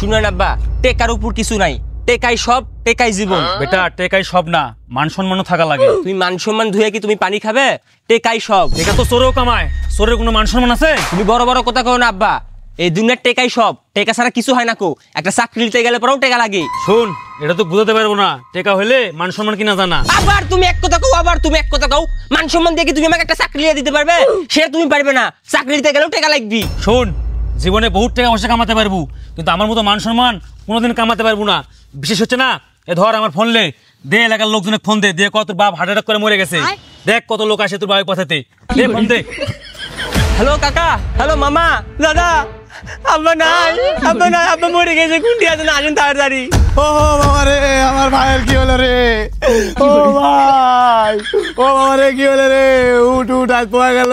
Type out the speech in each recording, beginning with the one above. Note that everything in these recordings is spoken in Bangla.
শুনেন আব্বা, টেকার উপর কিছু নাই, টেকাই সব, টেকাই জীবন। বেটা টেকাই সব না, মান সম্মানও থাকা লাগে। তুমি মান সম্মান ধুয়ে কি তুমি পানি খাবে? টেকাই সব। টেকা তো চোরেও কামায়, চোরের কোনো মান সম্মান আছে? তুমি বড় বড় কথা কও না আব্বা, এই দুনিয়ার টেকাই সব, টেকা ছাড়া কিছু হয় না কো। একটা চাকরি নিতে গেলে পরেও টেকা লাগে। শুন, এটা তো বুঝাতে পারবো না, টেকা হলে মান সম্মান কিনা জানা। আবার তুমি এক কথা কও, আবার তুমি এক কথা কও। মান সম্মান দিয়ে কি তুমি আমাকে একটা চাকরি দিতে পারবে? সে তুমি পারবে না, চাকরি দিতে গেলেও টেকা লাগবে। শোন, জীবনে বহুত টাকা পয়সা কামাতে পারবো, কিন্তু আমার মতো মান সম্মান কোনোদিন কামাতে পারবো না। বিশেষ হচ্ছে না, এ ধর আমার ফোন লে দে, এলাকার লোকজনে ফোন দে, দিয়ে কত বাপ হার্ট অ্যাটাক করে মরে গেছে, দেখ কত লোক আসে তোর বাড়ির পাঠাতে, দে ফোন দে। হ্যালো কাকা, হ্যালো মামা, দাদা, আব্বা নাই, আব্বা নাই, আব্বা মরে গেছে, কুন্টি আছে না, আসেন তাড়াতাড়ি। ও বাবা রে, আমার ভাইয়ের কি হলো রে? ও ভাই, ও বাবা রে, কি হলো রে? উঠ উঠ, আজ পাওয়া গেল।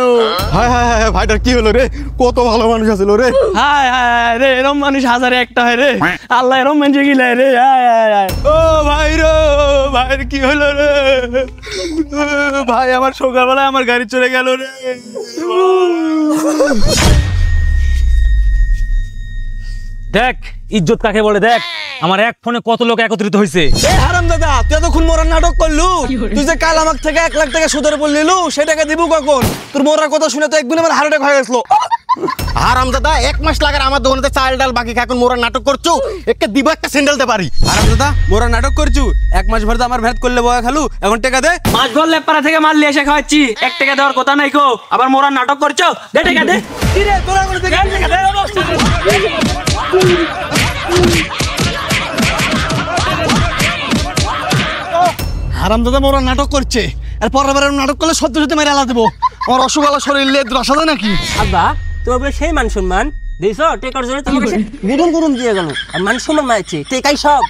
হায় হায় হায়, ভাইটার কি হলো রে? কত ভালো মানুষ আছিল রে। হায় হায় রে, এরম মানুষ হাজারে একটা হয় রে। আল্লাহ এরম মানুষ গিলায় রে। হায় হায় হায়। ও ভাই রে, ভাইয়ের কি হলো রে? ভাই আমার সকালবেলায় আমার গাড়ি চলে গেল রে। দেখ ইজ্জত কাকে বলে, দেখ আমার এক ফোনে কত লোক একত্রিত হয়েছে। এ হারাম দাদা, তুই এতক্ষণ মরার নাটক করলু? তুই যে কাল আমার থেকে 1 লাখ টাকা সুদের উপর নিলু, সেটাকে দিব কখন? তোর মরার কথা শুনে তো একদিন আমার হার্ট অ্যাটাক হয়ে গেছিল। হারাম দাদা, 1 মাস লাগার আমার দোকানে চাল ডাল বাকি এখন মোরার নাটক করছো, একে দিব একটা স্যান্ডেল দে পারি। হারাম দাদা, মরার নাটক করছু? 1 মাস ভর তো আমার ভেদ করলে বয়া খালু, এখন টাকা দে। মাছ ভর লেপাড়া থেকে মাল লিয়ে এসে খাওয়াচ্ছি, 1 টাকা দেওয়ার কথা নাই কো, আবার মরার নাটক করছো? দে টাকা দে। কি রে তোরা করে দে, টাকা দে। হারাম দাদা মোরা নাটক করছে, আর পরের বার নাটক করলে সত্যি সত্যি মেরে আলা দেবো। আমার অসুবালা শরীর লেদ রসা দেয় নাকি? আব্বা তোমার বলে সেই মান সম্মান দিয়েছ, টেকার জন্য তোমাকে গুদুম গুদুম দিয়ে গেল, আর মান সম্মান মারছে, টেকাই সব।